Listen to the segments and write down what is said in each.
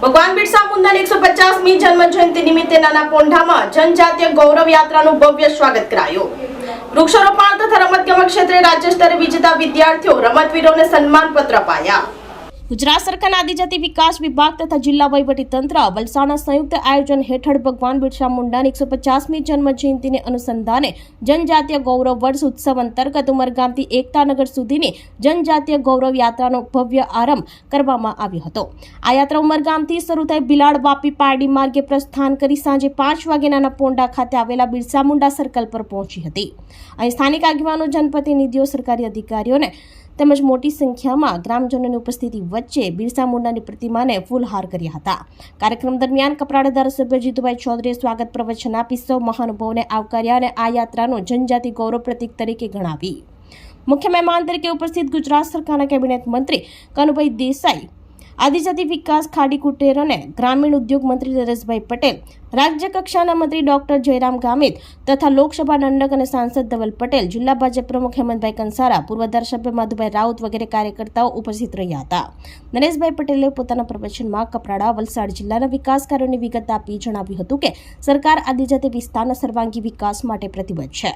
ભગવાન બિરસા મુંડાની 150મી જન્મ જયંતિ નિમિત્તે નાના પોંઢામાં જનજાતીય ગૌરવ યાત્રાનું ભવ્ય સ્વાગત કરાયું. વૃક્ષારોપણ તથા રમતગમત ક્ષેત્રે રાજ્ય સ્તરે વિજેતા વિદ્યાર્થીઓ રમતવીરોને સન્માનપત્ર અપાયા. ગુજરાત સરકારના આદિજાતિ વિકાસ વિભાગ તથા જિલ્લા વહીવટી તંત્ર વલસાડના સંયુક્ત આયોજન હેઠળ ભગવાન બિરસા મુંડાની 150મી જન્મ જયંતિને અનુસંધાને જનજાતીય ગૌરવ વર્ષ ઉત્સવ અંતર્ગત ઉમરગામથી એકતાનગર સુધીની જનજાતીય ગૌરવ યાત્રાનો ભવ્ય આરંભ કરવામાં આવ્યો હતો. આ યાત્રા ઉમરગામથી શરૂ થઈ ભિલાડ વાપી પારડી માર્ગે પ્રસ્થાન કરી સાંજે 5 વાગે નાના પોંઢા ખાતે આવેલા બિરસા મુંડા સર્કલ પર પહોંચી હતી. અહીં સ્થાનિક આગેવાનો, જનપ્રતિનિધિઓ, સરકારી અધિકારીઓને તેમજ મોટી સંખ્યામાં ગ્રામજનોની ઉપસ્થિતિ વચ્ચે બિરસા મુંડાની પ્રતિમાને ફૂલહાર કર્યા હતા. કાર્યક્રમ દરમિયાન કપરાડા ધારાસભ્ય જીતુભાઈ ચૌધરીએ સ્વાગત પ્રવચન આપી સૌ મહાનુભાવોને આવકાર્યા અને આ યાત્રાનું જનજાતિ ગૌરવ પ્રતીક તરીકે ગણાવી. મુખ્ય મહેમાન તરીકે ઉપસ્થિત ગુજરાત સરકારના કેબિનેટ મંત્રી કનુભાઈ દેસાઈ, આદિજાતિ વિકાસ ખાડી કુટેર અને ગ્રામીણ ઉદ્યોગ મંત્રી નરેશભાઈ પટેલ, રાજ્ય કક્ષાના મંત્રી ડોક્ટર જયરામ ગામિત તથા લોકસભા દંડક અને સાંસદ ધવલ પટેલ, જિલ્લા ભાજપ પ્રમુખ હેમંતભાઈ કંસારા, પૂર્વ ધારાસભ્ય માધુભાઈ રાઉત વગેરે કાર્યકર્તાઓ ઉપસ્થિત રહ્યા હતા. નરેશભાઈ પટેલે પોતાના પ્રવચનમાં કપરાડા વલસાડ જિલ્લાના વિકાસ કાર્યોની વિગત આપી જણાવ્યું હતું કે સરકાર આદિજાતિ વિસ્તારના સર્વાંગી વિકાસ માટે પ્રતિબદ્ધ છે.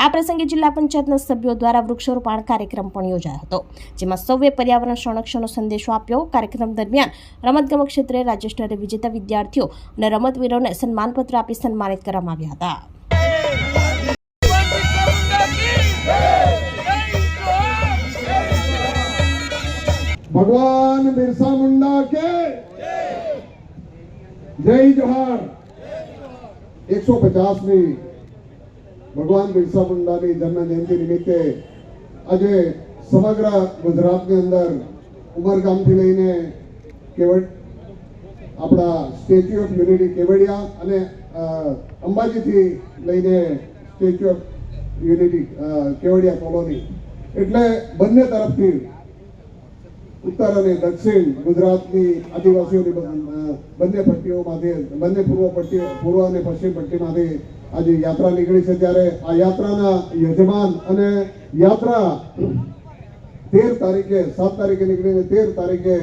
આ પ્રસંગે જિલ્લા પંચાયતના સભ્યો દ્વારા વૃક્ષારોપણ કાર્યક્રમ પણ યોજાયો હતો, જેમાં સૌએ પર્યાવરણ સંરક્ષણનો સંદેશો આપ્યો. કાર્યક્રમ દરમિયાન રમતગમત ક્ષેત્રે રાજ્ય સ્તરે વિજેતા વિદ્યાર્થીઓ અને રમતવીરોને સન્માનપત્ર આપી સન્માનિત કરવામાં આવ્યા હતા. भगवान बिरसा मुंडा के जय जोहार. 150મી ભગવાન બિરસા મુંડાની જન્મ જયંતિ નિમિત્તે આજે સમગ્ર ગુજરાતની અંદર ઉમરગામથી લઈને આપણા સ્ટેચ્યુ ઓફ યુનિટી કેવડિયા અને અંબાજીથી લઈને statue of unity Kevadia colony, એટલે બંને તરફથી ઉત્તર અને દક્ષિણ ગુજરાતની આદિવાસીઓની બંને પટ્ટીઓમાંથી, બંને પૂર્વ અને પશ્ચિમ પટ્ટીમાંથી આજે યાત્રા નીકળી છે. ત્યારે આ યાત્રાના યજમાન અને યાત્રા 7 તારીખે નીકળીને 13 તારીખે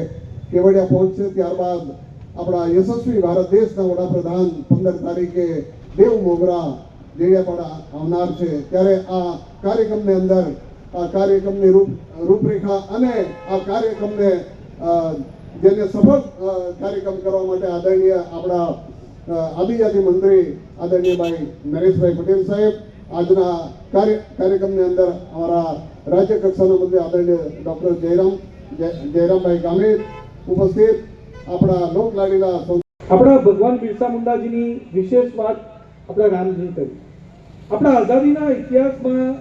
કેવડિયા પહોંચશે. ત્યારબાદ આપણા યશસ્વી ભારત દેશના વડાપ્રધાન 15 તારીખે દેવ મોગરા દેડિયાપાડા આવનાર છે. ત્યારે આ કાર્યક્રમની અંદર આ કાર્યક્રમની રૂપરેખા અને આ કાર્યક્રમને જેને સફળ કાર્યક્રમ કરવા માટે આદરણીય આપણા આદિજાતિ મંત્રી આદરણીયભાઈ નરેશભાઈ પટેલ સાહેબ, આજના કાર્યક્રમની અંદર અમારા રાજ્ય કક્ષાના મંત્રી આદરણીય ડોક્ટર જયરામભાઈ ગામિત ઉપસ્થિત, આપણા લોકલાડીલા આપણા ભગવાન બિરસા મુંડાજીની વિશેષ વાત આપણા રામજી કરી. આપણા આઝાદીના ઇતિહાસમાં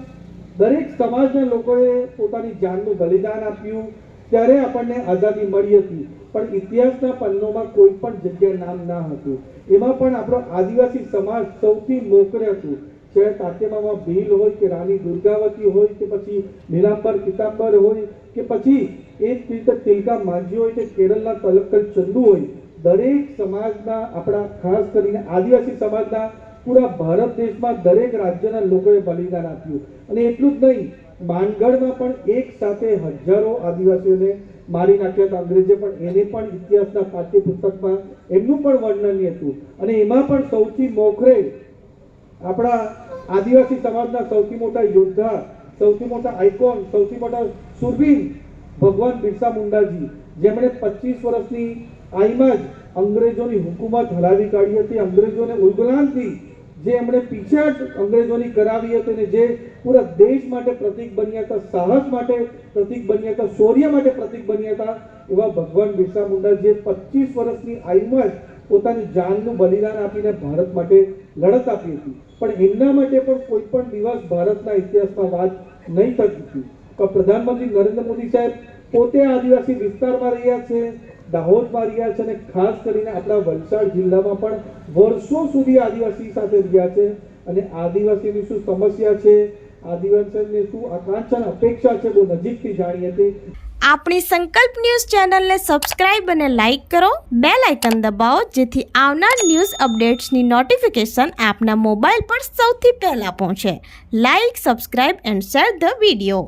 દરેક સમાજના લોકોએ પોતાની જાનનું બલિદાન આપ્યું ત્યારે આપણને આઝાદી મળી હતી, પણ ઇતિહાસના પન્નોમાં કોઈ પણ જગ્યાએ નામ ના હતું. એમાં પણ આપણો આદિવાસી સમાજ સૌથી મોખરે હતું. ચાહે તાતેમામાં ભીલ હોય કે રાણી દુર્ગાવતી હોય કે પછી નીલાંબર પિતાંબર હોય કે પછી એ જ રીતે તિલકા માંઝી હોય કે કેરળના તલકલ ચંદુ હોય, દરેક સમાજના આપણા ખાસ કરીને આદિવાસી સમાજના પૂરા ભારત દેશમાં દરેક રાજ્યના લોકોએ બલિદાન આપ્યું. અને એટલું જ નહીં, માનગઢમાં પણ એક સાથે હજારો આદિવાસીઓને મારી નાખ્યા હતા અંગ્રેજે, પણ એને પણ ઇતિહાસના પાઠ્યપુસ્તકમાં એમનું પણ વર્ણન હતું. અને એમાં પણ સૌથી મોખરે આપણા આદિવાસી સમાજના સૌથી મોટા યોદ્ધા, સૌથી મોટા આઇકોન, સૌથી મોટા સુરવીર ભગવાન બિરસા મુંડાજી, જેમણે 25 વર્ષની આયુમાં જ અંગ્રેજોની હુકુમત હલાવી કાઢી હતી. અંગ્રેજોને ઉલગુલાનથી જે એમણે પીછાટ અંગ્રેજોની કરાવી હતી અને જે પૂરા દેશ માટે પ્રતીક બન્યા હતા, સાહસ માટે પ્રતીક બન્યા હતા, શૌર્ય માટે પ્રતીક બન્યા હતા, એવા ભગવાન બિરસા મુંડાજીએ 25 વર્ષની આયુમાં જ પોતાની જાનનું બલિદાન આપીને ભારત માટે લડત આપી હતી. પણ એમના માટે પણ કોઈ પણ દિવસ ભારતના ઇતિહાસમાં વાત નહીં થતી હતી. પ્રધાનમંત્રી નરેન્દ્ર મોદી સાહેબ પોતે આદિવાસી વિસ્તારમાં રહ્યા છે, દાહોદમાં રહ્યા છે અને ખાસ કરીને આપણા વલસાડ જિલ્લામાં પણ વર્ષો સુધી આદિવાસી સાથે રહ્યા છે. અને આદિવાસીની શું સમસ્યા છે, આદિવાસીની શું આકાંક્ષા અને અપેક્ષા છે, બહુ નજીકથી જાણી હતી. આપણી સંકલ્પ ન્યૂઝ ચેનલને સબસ્ક્રાઇબ અને લાઇક કરો, બેલ આઇકન દબાવો, જેથી આવનાર ન્યૂઝ અપડેટ્સની નોટિફિકેશન આપના મોબાઈલ પર સૌથી પહેલા પહોંચે. Like, subscribe and share the video.